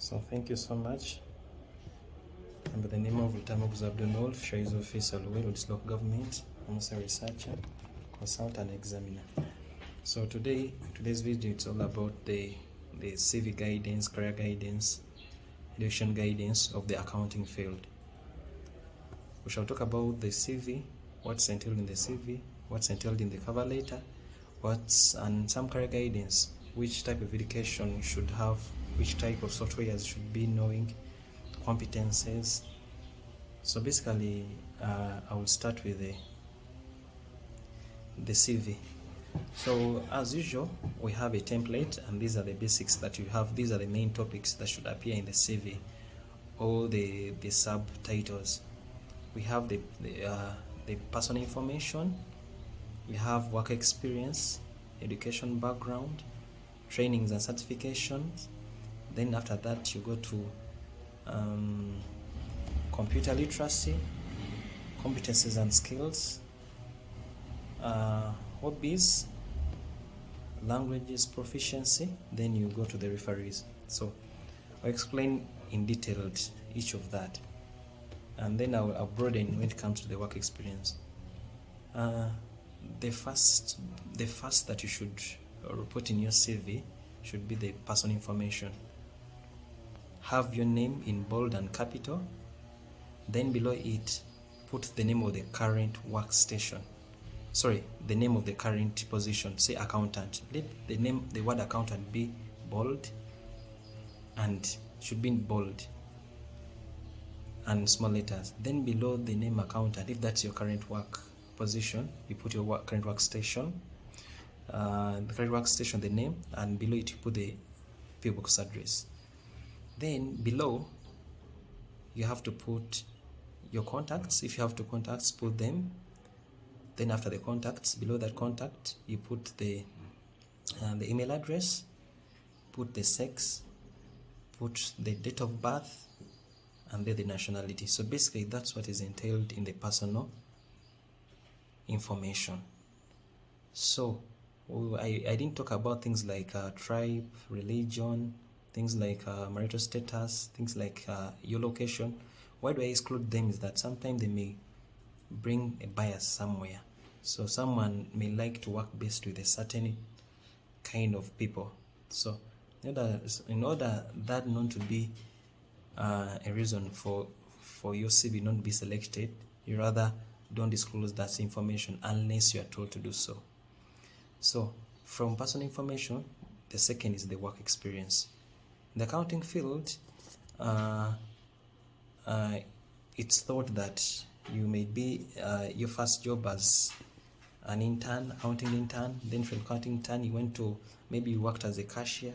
So thank you so much. And by the name of Lutamox Abdul Shai's Office Alwell, Local Government. I'm also a researcher, consultant, examiner. So today's video, it's all about the CV guidance, career guidance, education guidance of the accounting field. We shall talk about the CV, what's entailed in the CV, what's entailed in the cover letter, and some career guidance, which type of education you should have, which type of software you should be knowing, competences. So basically, I will start with the CV. So as usual, we have a template, and these are the basics that you have. These are the main topics that should appear in the CV, or the subtitles. We have the personal information, we have work experience, education background, trainings and certifications. Then after that, you go to computer literacy, competencies and skills, hobbies, languages proficiency. Then you go to the referees. So I'll explain in detail each of that, and then I'll broaden when it comes to the work experience. The first that you should report in your CV should be the personal information. Have your name in bold and capital. Then below it, put the name of the current workstation. Sorry, the name of the current position. Say accountant. Let the word accountant be bold, and should be in bold and small letters. Then below the name accountant, if that's your current work position, you put your current workstation, the current workstation, the name, and below it you put the PO box address. Then below you have to put your contacts. If you have 2 contacts, put them. Then after the contacts, below that contact, you put the email address, put the sex, put the date of birth, and then the nationality. So basically, that's what is entailed in the personal information. So I didn't talk about things like tribe, religion, things like marital status, things like your location. Why do I exclude them? Is that sometimes they may bring a bias somewhere. So someone may like to work best with a certain kind of people. So in order that not to be a reason for your CV not to be selected, you rather don't disclose that information unless you are told to do so. So from personal information, the second is the work experience. In the accounting field, it's thought that you may be your first job as an intern, accounting intern. Then from accounting intern, you went to, maybe you worked as a cashier.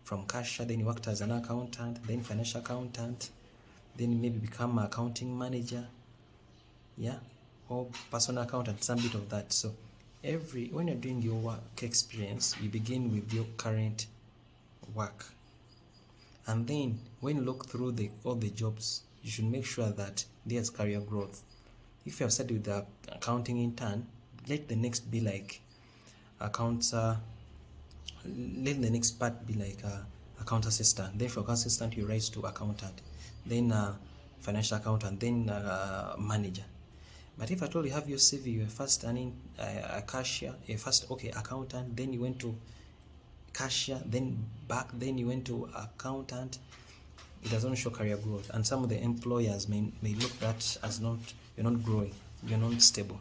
From cashier, then you worked as an accountant, then financial accountant, then you maybe become an accounting manager, or personal accountant, some bit of that. So when you're doing your work experience, you begin with your current work, and then when you look through all the jobs, you should make sure that there's career growth. If you have started with the accounting intern, let the next be like let the next part be like account assistant. Then from account assistant, you rise to accountant, then financial accountant, then manager. But if at all you have your CV, you were first earning a cashier, accountant, then you went to cashier, then you went to accountant, it doesn't show career growth, and some of the employers may look that as you're not growing, you're not stable.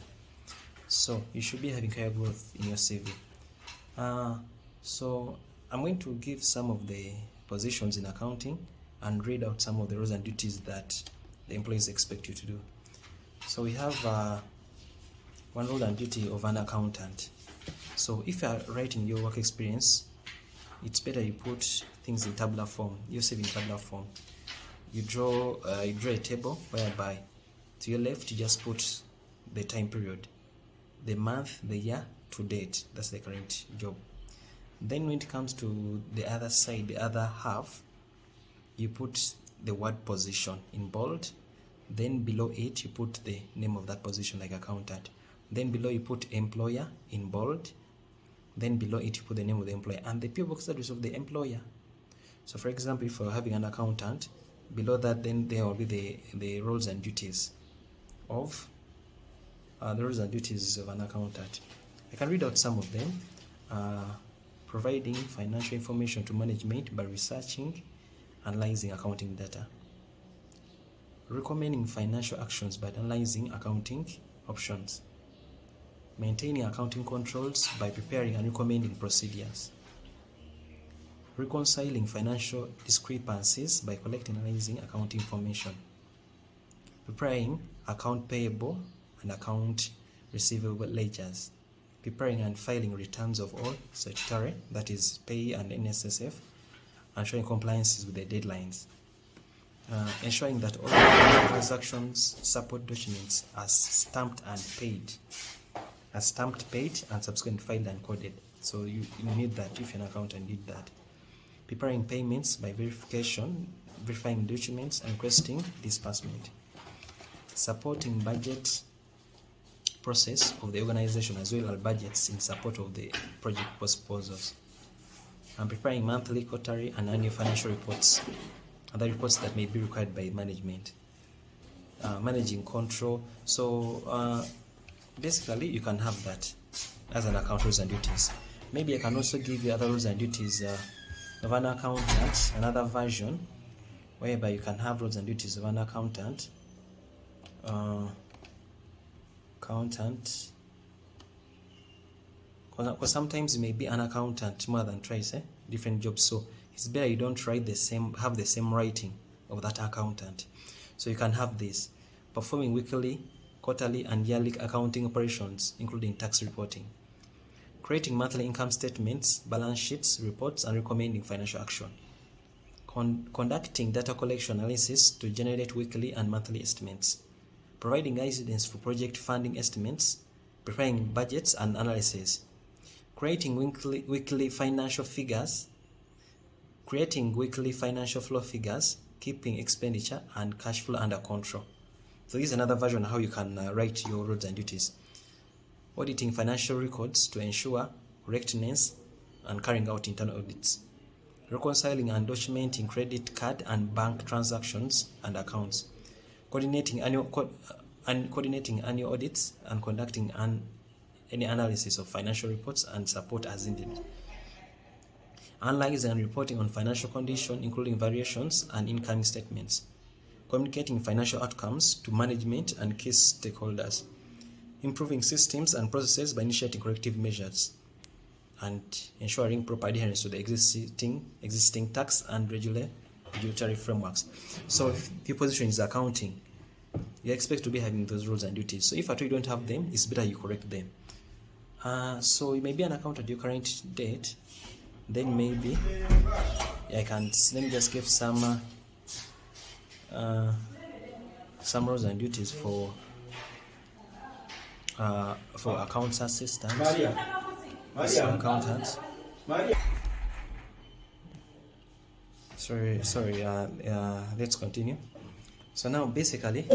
So you should be having career growth in your CV. So I'm going to give some of the positions in accounting and read out some of the roles and duties that the employees expect you to do. So we have one role and duty of an accountant. So if you are writing your work experience, it's better you put things in tabular form. You save in tabular form. You draw a table whereby to your left you just put the time period, the month, the year, to date. That's the current job. Then when it comes to the other side, the other half, you put the word position in bold. Then below it you put the name of that position, like accountant. Then below you put employer in bold. Then below it you put the name of the employer and the PO box address of the employer. So for example, if you're having an accountant, below that then there will be the roles and duties of an accountant. I can read out some of them. Providing financial information to management by researching, analyzing accounting data. Recommending financial actions by analyzing accounting options. Maintaining accounting controls by preparing and recommending procedures. Reconciling financial discrepancies by collecting and analyzing accounting information. Preparing account payable and account receivable ledgers. Preparing and filing returns of all statutory, that is pay and NSSF, and showing compliances with the deadlines. Ensuring that all transactions support documents are stamped, paid, and subsequently filed and coded. So you need that if you're an accountant, need that. Preparing payments by verifying documents and requesting disbursement. Supporting budget process of the organization as well as budgets in support of the project proposals. And preparing monthly, quarterly, and annual financial reports, other reports that may be required by management. Managing control. So basically you can have that as an account rules and duties. Maybe I can also give you other rules and duties of an accountant, another version whereby you can have rules and duties of an accountant. Because sometimes you may be an accountant more than twice, different jobs, so it's better you don't have the same writing of that accountant. So you can have this: performing weekly, quarterly, and yearly accounting operations, including tax reporting, creating monthly income statements, balance sheets, reports, and recommending financial action, conducting data collection analysis to generate weekly and monthly estimates, providing guidance for project funding estimates, preparing budgets and analysis, creating weekly financial figures, creating weekly financial flow figures, keeping expenditure and cash flow under control. So this is another version of how you can write your roles and duties. Auditing financial records to ensure correctness and carrying out internal audits. Reconciling and documenting credit card and bank transactions and accounts. Coordinating annual audits and conducting any analysis of financial reports and support as needed. Analyzing and reporting on financial condition, including variations and income statements. Communicating financial outcomes to management and key stakeholders. Improving systems and processes by initiating corrective measures. And ensuring proper adherence to the existing tax and regulatory frameworks. So if your position is accounting, you expect to be having those roles and duties. So if at all you don't have them, it's better you correct them. So you may be an accountant at your current date. Then maybe let me just give some roles and duties for accounts assistants. Accountants. Sorry. Let's continue. So now basically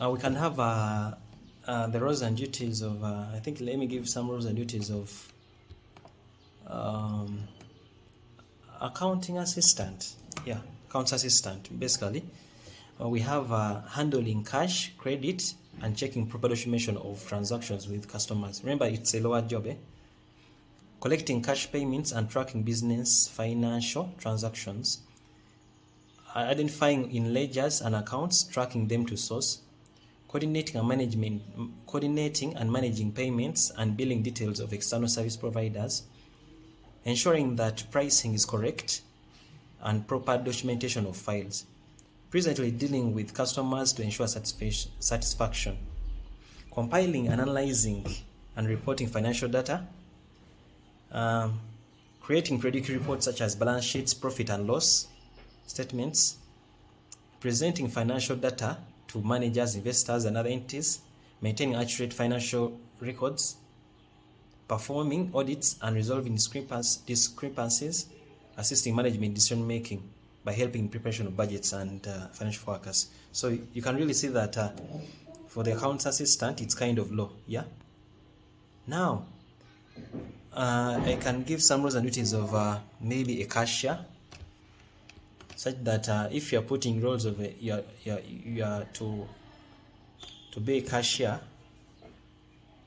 we can have the roles and duties of I think let me give some roles and duties of accounting assistant. Accounts assistant. Basically we have handling cash, credit, and checking proper documentation of transactions with customers. Remember, it's a lower job. Collecting cash payments and tracking business financial transactions. Identifying in ledgers and accounts, tracking them to source. Coordinating and managing payments and billing details of external service providers. Ensuring that pricing is correct and proper documentation of files. Presently dealing with customers to ensure satisfaction. Compiling and analyzing and reporting financial data. Creating predictive reports such as balance sheets, profit and loss statements. Presenting financial data to managers, investors, and other entities. Maintaining accurate financial records. Performing audits and resolving discrepancies. Assisting management decision making by helping in preparation of budgets and financial forecasts. So you can really see that for the accounts assistant, it's kind of low. Now, I can give some roles and duties of maybe a cashier, such that if you are putting roles of you are to be a cashier,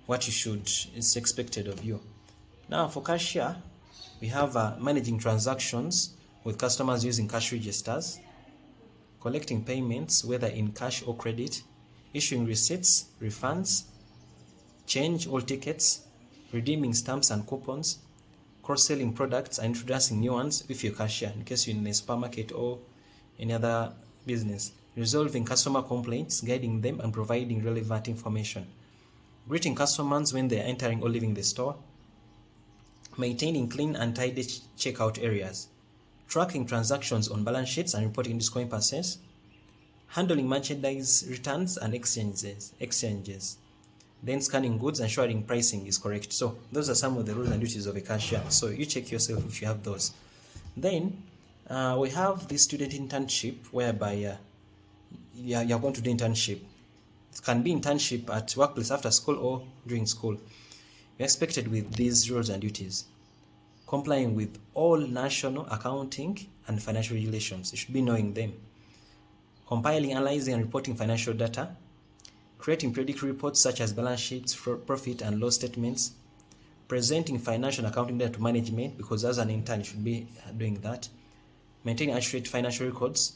what you should is expected of you. Now for cashier, we have managing transactions with customers using cash registers, collecting payments whether in cash or credit, issuing receipts, refunds, change all tickets, redeeming stamps and coupons, cross-selling products and introducing new ones if you're cashier, in case you're in a supermarket or any other business, resolving customer complaints, guiding them and providing relevant information, greeting customers when they're entering or leaving the store, maintaining clean and tidy checkout areas, tracking transactions on balance sheets and reporting discrepancies, handling merchandise returns and exchanges, then scanning goods, ensuring pricing is correct. So those are some of the roles and duties of a cashier. So you check yourself if you have those. Then we have the student internship, whereby you're going to do internship. It can be internship at workplace after school or during school. You're expected with these roles and duties: complying with all national accounting and financial regulations. You should be knowing them. Compiling, analyzing, and reporting financial data, creating periodic reports such as balance sheets, profit and loss statements, presenting financial and accounting data to management, because as an intern you should be doing that, maintaining accurate financial records,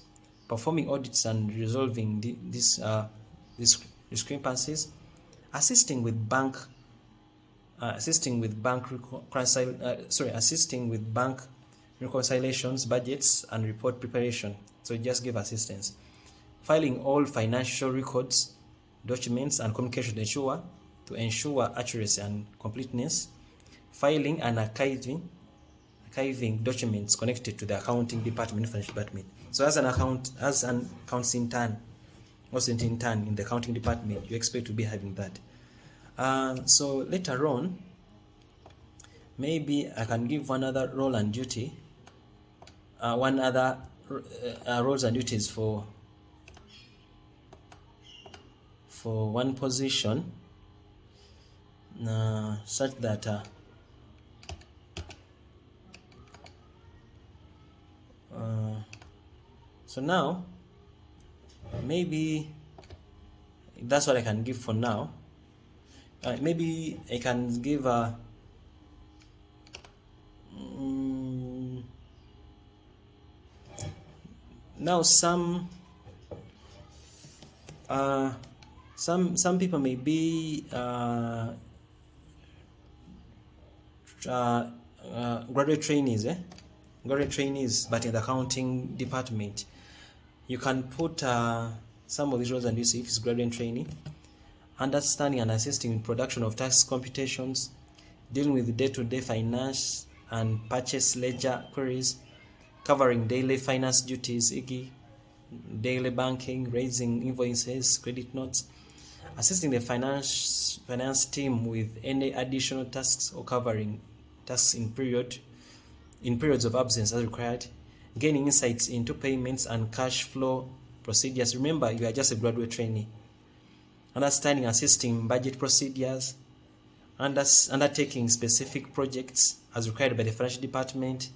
performing audits and resolving these discrepancies, assisting with bank reconciliations, budgets and report preparation. So just give assistance. Filing all financial records, documents and communication to ensure accuracy and completeness. Filing and archiving documents connected to the accounting department, financial department. So as an accounts intern, also intern in the accounting department, you expect to be having that. So later on, maybe I can give one other role and duty, roles and duties for one position, such that so now maybe that's what I can give for now. Maybe I can give now some people may be graduate trainees, but in the accounting department. You can put some of these roles and duties if it's graduate trainee: understanding and assisting in production of tax computations, dealing with day-to-day finance and purchase ledger queries, covering daily finance duties, e.g., daily banking, raising invoices, credit notes, assisting the finance team with any additional tasks or covering tasks in periods of absence as required, gaining insights into payments and cash flow procedures. Remember, you are just a graduate trainee. Understanding, assisting budget procedures, undertaking specific projects as required by the financial department,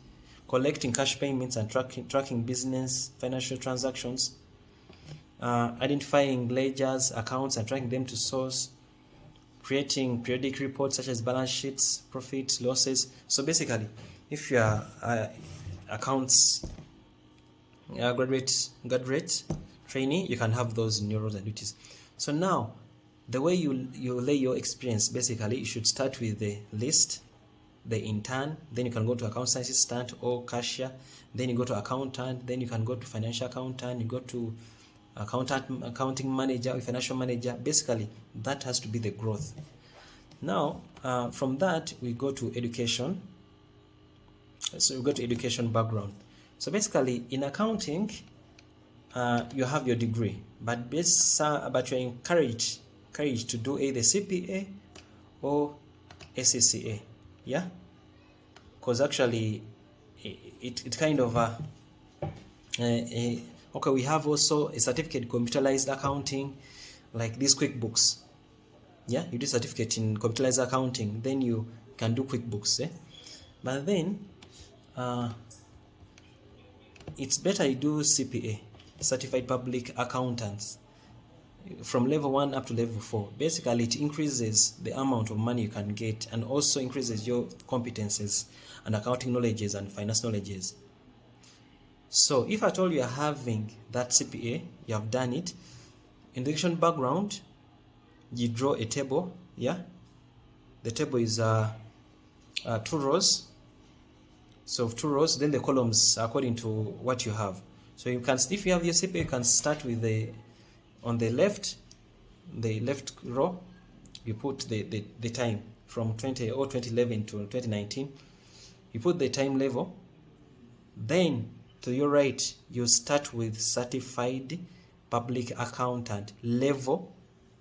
collecting cash payments and tracking business financial transactions, identifying ledgers, accounts and tracking them to source, creating periodic reports such as balance sheets, profits, losses. So basically, if you are accounts graduate trainee, you can have those in your roles and duties. So now, the way you lay your experience, basically, you should start with the list, the intern, then you can go to accounts assistant or cashier, then you go to accountant, then you can go to financial accountant, you go to accounting manager or financial manager. Basically, that has to be the growth. Now, from that, we go to education. So we go to education background. So basically, in accounting, you have your degree, but you're encouraged to do either CPA or ACCA. Yeah, because actually it kind of okay, we have also a certificate in computerized accounting, like these QuickBooks. Yeah, you do certificate in computerized accounting, then you can do QuickBooks, but then it's better you do CPA, Certified Public Accountants, from level 1 up to level 4. Basically, it increases the amount of money you can get and also increases your competences and accounting knowledges and finance knowledges. So if at all you are having that CPA, you have done it, in the education background, you draw a table, yeah? The table is 2 rows. So 2 rows, then the columns according to what you have. So you can, if you have your CPA, you can start with on the left row, you put the time from 2011 to 2019. You put the time level. Then to your right, you start with Certified Public Accountant level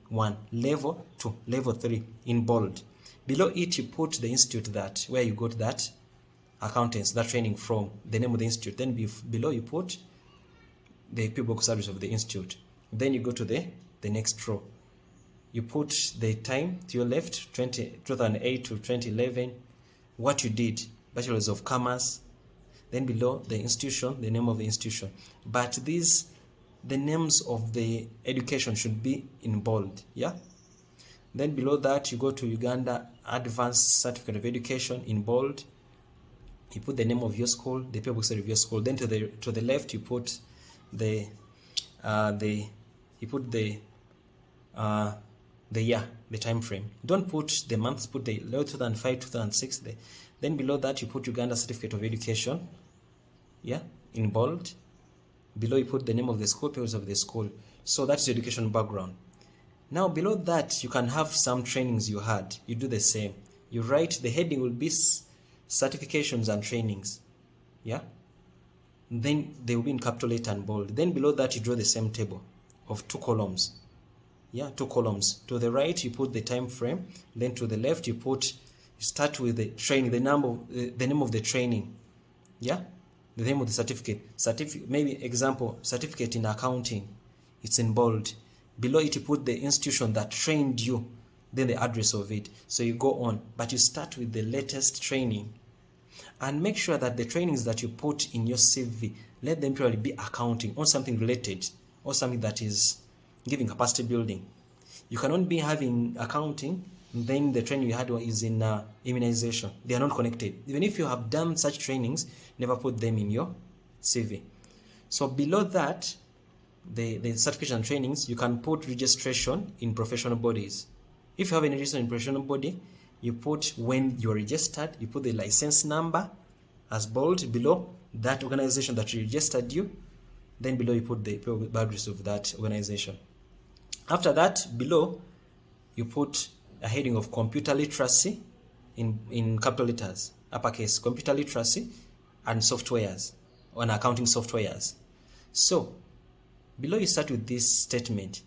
1, level 2, level 3 in bold. Below it, you put the institute that where you got that accountants, that training from, the name of the institute. Then below you put the PBOK service of the institute. Then you go to the next row. You put the time to your left, 2008 to 2011, what you did, Bachelors of Commerce. Then below the institution, the name of the institution. But the names of the education should be in bold, yeah? Then below that, you go to Uganda Advanced Certificate of Education in bold. You put the name of your school, the PBOK of your school. Then to the left, you put the year, the time frame. Don't put the months, put the 2005, 2006. Then below that, you put Uganda Certificate of Education, yeah, in bold. Below you put the name of the school, papers of the school. So that's your education background. Now below that, you can have some trainings you had. You do the same. You write, the heading will be certifications and trainings, yeah. Then they will be in capital letter and bold. Then below that, you draw the same table of 2 columns. Yeah, 2 columns. To the right, you put the time frame. Then to the left, you start with the training, the name of the training. Yeah, the name of the certificate. Maybe example, certificate in accounting. It's in bold. Below it, you put the institution that trained you, then the address of it. So you go on, but you start with the latest training. And make sure that the trainings that you put in your CV, let them probably be accounting or something related, or something that is giving capacity building. You cannot be having accounting, then the training you had is in immunization. They are not connected. Even if you have done such trainings, never put them in your CV. So below that, the certification and trainings, you can put registration in professional bodies. If you have any registration in professional body, you put when you're registered, you put the license number as bold below that organization that registered you. Then below you put the boundaries of that organization. After that, below you put a heading of computer literacy in capital letters, uppercase, computer literacy and softwares, and accounting softwares. So below you start with this statement: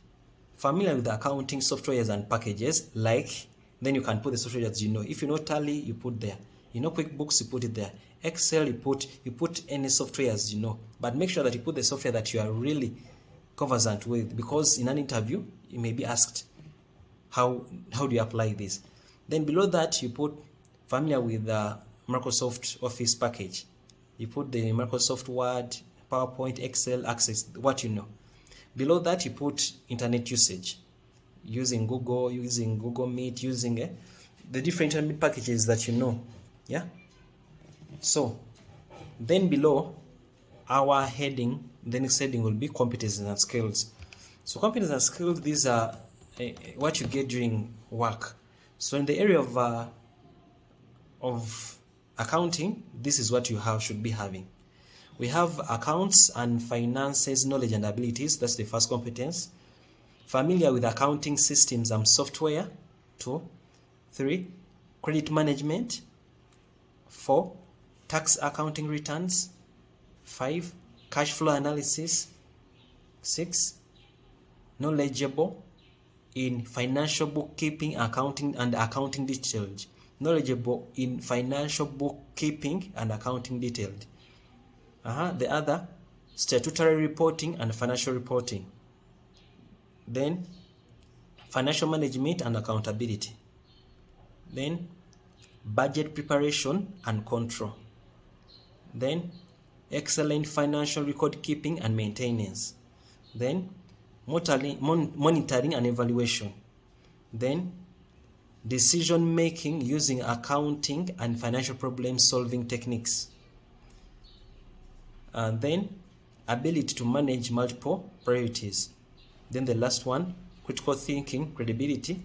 familiar with the accounting softwares and packages, like, then you can put the software that you know. If you know Tally, you put there. You know QuickBooks, you put it there. Excel, you put any software as you know. But make sure that you put the software that you are really conversant with, because in an interview, you may be asked, how do you apply this? Then below that, you put familiar with the Microsoft Office package. You put the Microsoft Word, PowerPoint, Excel, Access, what you know. Below that, you put internet usage, using Google Meet, using the different internet packages that you know. Yeah. So then below our heading, the next heading will be competencies and skills. So competencies and skills, these are what you get during work. So in the area of accounting, this is what you should be having. We have accounts and finances knowledge and abilities. That's the first competence. Familiar with accounting systems and software. 2. 3. Credit management. 4. Tax accounting returns. 5. Cash flow analysis. 6. Knowledgeable in financial bookkeeping, accounting, and accounting details. Knowledgeable in financial bookkeeping and accounting detailed. The other, statutory reporting and financial reporting. Then financial management and accountability. Then budget preparation and control. Then excellent financial record keeping and maintenance. Then monitoring and evaluation. Then decision making using accounting and financial problem solving techniques. And then ability to manage multiple priorities. Then the last one, critical thinking, creativity,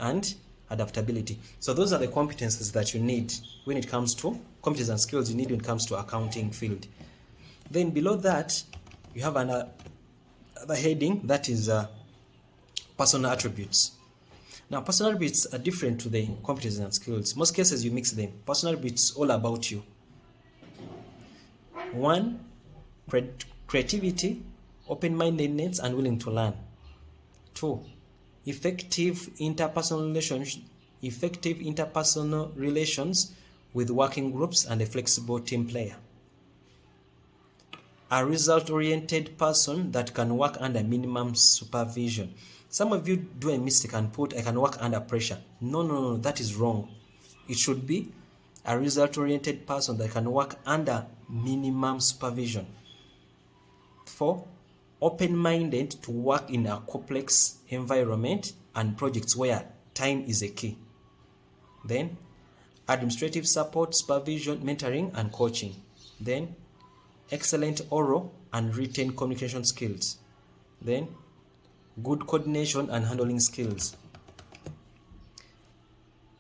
and adaptability. So those are the competences that you need when it comes to competences and skills you need when it comes to accounting field. Then below that, you have another heading that is personal attributes. Now, personal attributes are different to the competences and skills. Most cases you mix them. Personal attributes all about you. 1, creativity, open-mindedness, and willing to learn. 2, effective interpersonal relations with working groups and a flexible team player. A result-oriented person that can work under minimum supervision. Some of you do a mistake and put, I can work under pressure. No, that is wrong. It should be a result-oriented person that can work under minimum supervision. 4, open-minded to work in a complex environment and projects where time is a key. Then administrative support, supervision, mentoring, and coaching. Then excellent oral and written communication skills. Then good coordination and handling skills.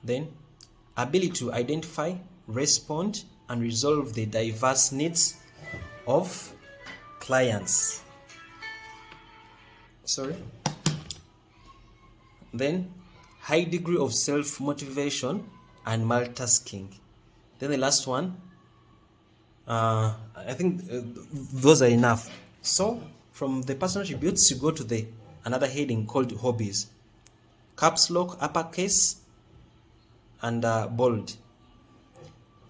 Then ability to identify, respond, and resolve the diverse needs of clients. Then high degree of self-motivation and multitasking. Then the last one, I think those are enough. So from the personal attributes, you go to another heading called hobbies. Caps lock, uppercase, and bold.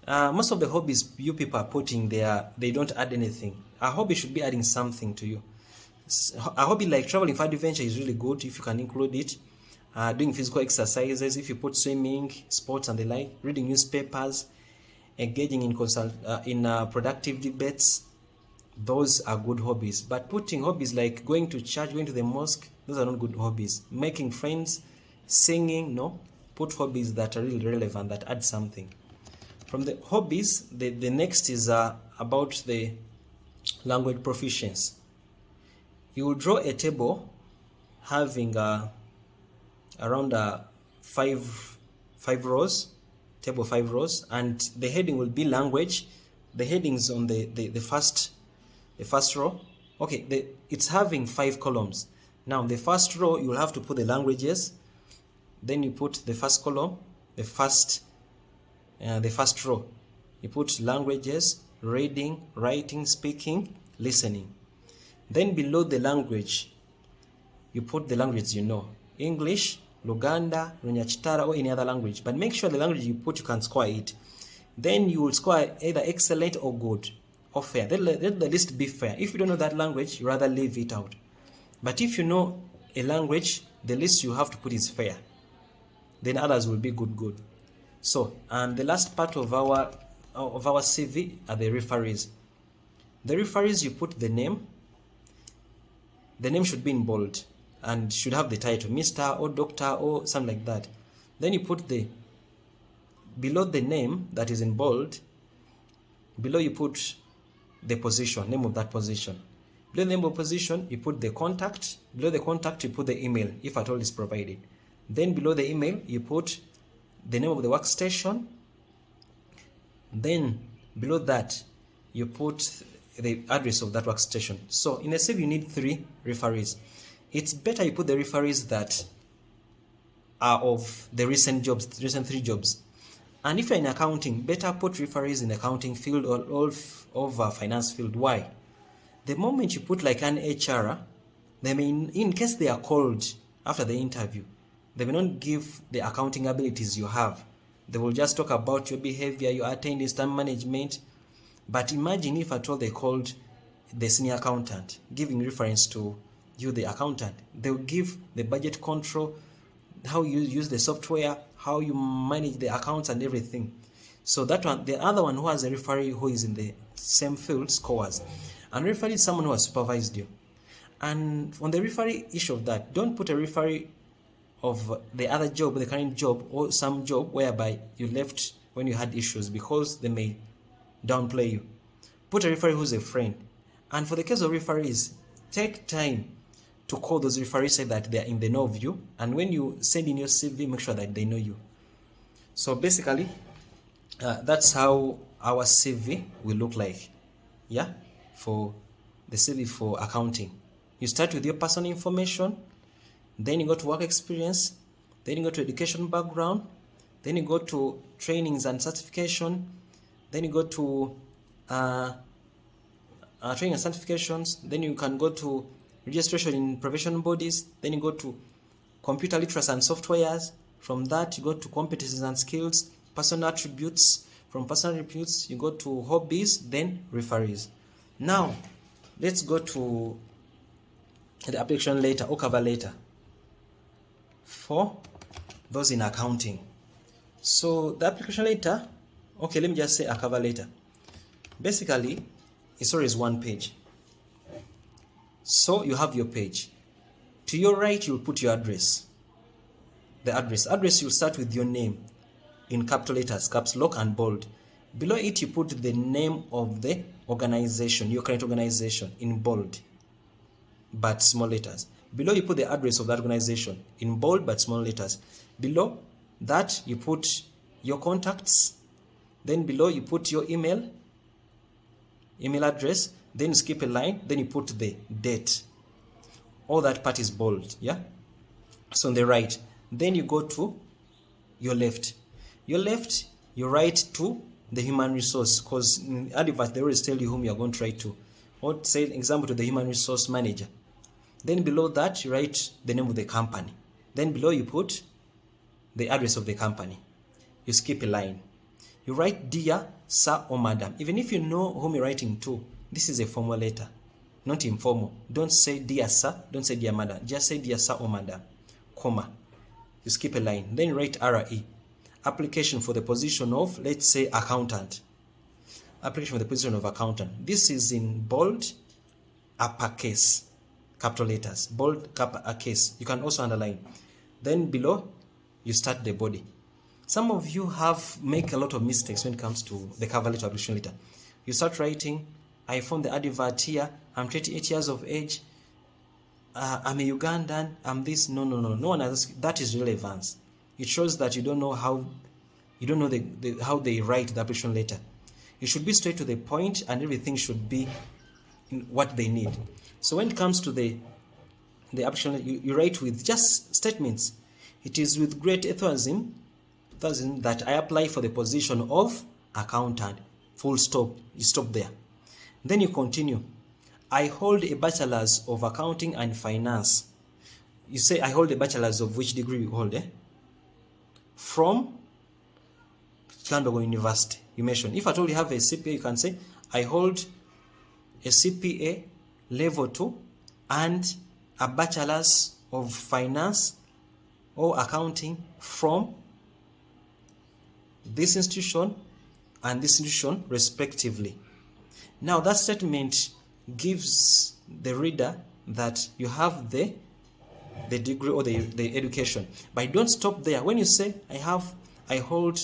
Most of the hobbies you people are putting there, they don't add anything. A hobby should be adding something to you. A hobby like traveling for adventure is really good if you can include it. Doing physical exercises, if you put swimming, sports, and the like. Reading newspapers, engaging in productive debates, those are good hobbies. But putting hobbies like going to church, going to the mosque, those are not good hobbies. Making friends, singing, no. Put hobbies that are really relevant, that add something. From the hobbies, the next is about the language proficiency. You will draw a table having around 5 rows, table 5 rows, and the heading will be language. The headings on the first row. Okay, it's having 5 columns. Now the first row you will have to put the languages. Then you put the first column, the first row. You put languages, reading, writing, speaking, listening. Then below the language, you put the language you know. English, Luganda, Lunyachitara, or any other language. But make sure the language you put, you can score it. Then you will score either excellent or good or fair. Let the list be fair. If you don't know that language, you rather leave it out. But if you know a language, the list you have to put is fair. Then others will be good. So, and the last part of our CV are the referees. The referees, you put the name. The name should be in bold and should have the title, Mr. or Doctor or something like that. Then you put below the name that is in bold, below you put the position, name of that position. Below the name of position, you put the contact. Below the contact, you put the email, if at all is provided. Then below the email, you put the name of the workstation. Then below that, you put the address of that workstation. So in a CV, you need 3 referees. It's better you put the referees that are of the recent 3 jobs. And if you're in accounting, better put referees in accounting field or over finance field. Why? The moment you put like an HR, they may, in case they are called after the interview, they may not give the accounting abilities you have. They will just talk about your behavior, your attendance, time management. But imagine if at all they called the senior accountant, giving reference to you, the accountant. They will give the budget control, how you use the software, how you manage the accounts and everything. So that one, the other one who has a referee who is in the same field scores. And referee is someone who has supervised you. And on the referee issue of that, don't put a referee of the other job, the current job, or some job whereby you left when you had issues, because they may downplay you. Put a referee who's a friend. And for the case of referees, take time to call those referees, say that they are in the know of you, and when you send in your CV, make sure that they know you. So basically, that's how our CV will look like. Yeah, for the CV for accounting. You start with your personal information, then you go to work experience, then you go to education background, then you go to trainings and certification, then you go to training and certifications, then you can go to registration in professional bodies, then you go to computer literacy and softwares. From that, you go to competencies and skills, personal attributes. From personal attributes, you go to hobbies, then referees. Now, let's go to the application letter or cover letter for those in accounting. So the application letter, okay, let me just say a cover letter. Basically, it's always one page. So you have your page. To your right, you'll put your address. The address, you'll start with your name in capital letters, caps lock and bold. Below it, you put the name of the organization, your current organization, in bold but small letters. Below, you put the address of that organization in bold but small letters. Below that, you put your contacts. Then below, you put your email address. Then you skip a line. Then you put the date. All that part is bold. Yeah. So on the right, then you go to your left. Your left, you write to the human resource, because in advert they always tell you whom you are going to write to. Or say, example, to the human resource manager. Then below that, you write the name of the company. Then below you put the address of the company. You skip a line. You write dear sir or madam. Even if you know whom you're writing to, this is a formal letter, not informal. Don't say dear sir, don't say dear madam. Just say dear sir or madam, comma. You skip a line. Then you write RE. Application for the position of, let's say, accountant. Application for the position of accountant. This is in bold, uppercase, capital letters. Bold, uppercase. You can also underline. Then below, you start the body. Some of you make a lot of mistakes when it comes to the cover letter, application letter. You start writing, I found the advert here, I'm 28 years of age, I'm a Ugandan, I'm this. No one has. That is relevance. It shows that you don't know how they write the application letter. You should be straight to the point, and everything should be in what they need. So when it comes to the application, you write with just statements. It is with great enthusiasm that I apply for the position of accountant. Full stop. You stop there. Then you continue. I hold a bachelor's of accounting and finance. You say, I hold a bachelor's of which degree you hold, From Kilandogo University. You mention. If at all you have a CPA, you can say, I hold a CPA level 2 and a bachelor's of finance or accounting from this institution and this institution respectively. Now that statement gives the reader that you have the degree or the education. But don't stop there. When you say I hold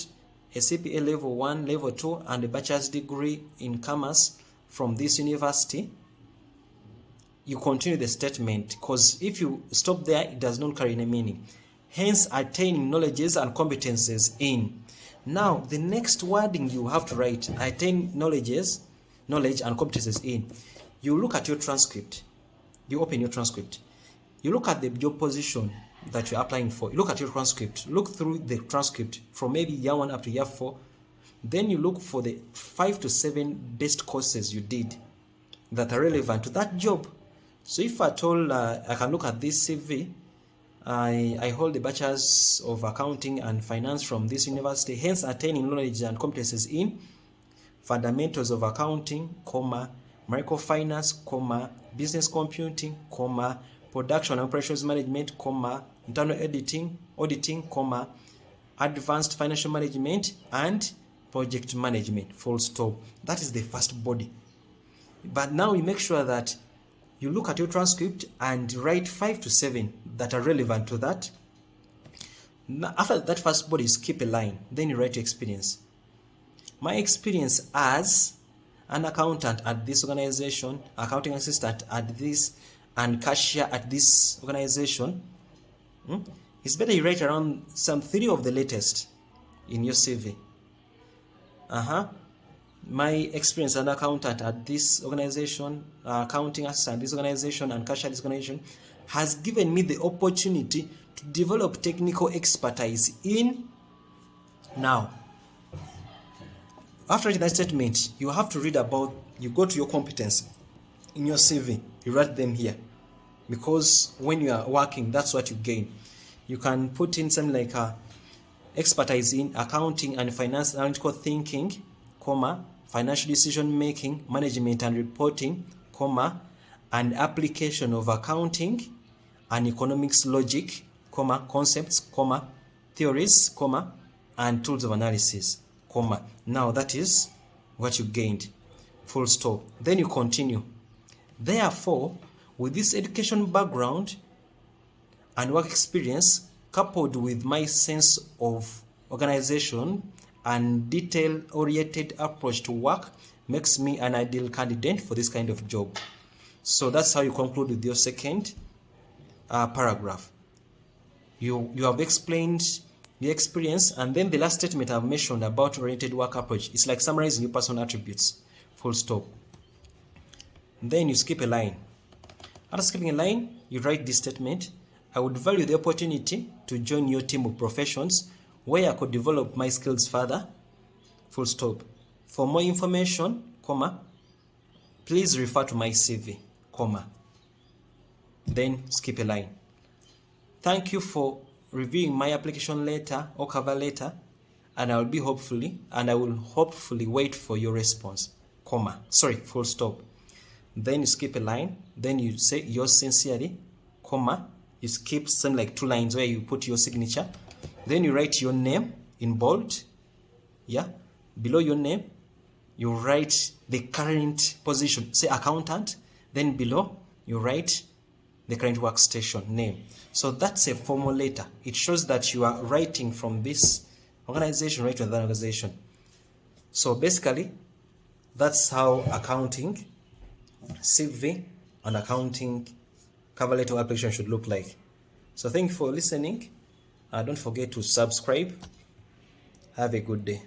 a CPA level 1, level 2 and a bachelor's degree in commerce from this university, you continue the statement, because if you stop there, it does not carry any meaning. Hence, attaining knowledges and competences in. Now, the next wording you have to write, attain knowledge and competences in. You look at your transcript. You open your transcript. You look at the job position that you're applying for. You look at your transcript. Look through the transcript from maybe year 1 up to year 4. Then you look for the 5 to 7 best courses you did that are relevant to that job. So if at all I can look at this CV, I hold the bachelor's of accounting and finance from this university, hence attaining knowledge and competences in fundamentals of accounting, microfinance, business computing, production and operations management, internal auditing, comma, advanced financial management, and project management, full stop. That is the first body. But now you make sure that you look at your transcript and write 5 to 7 that are relevant to that. Now, after that first body, skip a line, then you write your experience. My experience as an accountant at this organization, accounting assistant at this, and cashier at this organization. It's better you write around some 3 of the latest in your CV. My experience as an accountant at this organization, accounting assistant at this organization, and cashier at this organization has given me the opportunity to develop technical expertise in. Now, after writing that statement, you have to read about, you go to your competence in your CV, you write them here. Because when you are working, that's what you gain. You can put in something like expertise in accounting and finance, analytical thinking, comma, financial decision making, management and reporting, comma, and application of accounting and economics logic, comma, concepts, comma, theories, comma, and tools of analysis, comma. Now that is what you gained, full stop. Then you continue. Therefore, with this education background and work experience, coupled with my sense of organization and detail-oriented approach to work, makes me an ideal candidate for this kind of job. So that's how you conclude with your second paragraph. You have explained the experience, and then the last statement I've mentioned about oriented work approach. It's like summarizing your personal attributes, full stop. Then you skip a line. After skipping a line, you write this statement. I would value the opportunity to join your team of professions where I could develop my skills further, full stop. For more information, comma, please refer to my CV, comma. Then skip a line. Thank you for reviewing my application letter or cover letter, and I will hopefully wait for your response, comma. Sorry, full stop. Then you skip a line. Then you say yours sincerely, comma. You skip some like 2 lines where you put your signature. Then you write your name in bold. Yeah. Below your name, you write the current position, say accountant. Then below, you write the current workstation name. So that's a formal letter. It shows that you are writing from this organization right to that organization. So basically, that's how accounting CV and accounting cover letter application should look like. So thank you for listening. Don't forget to subscribe. Have a good day.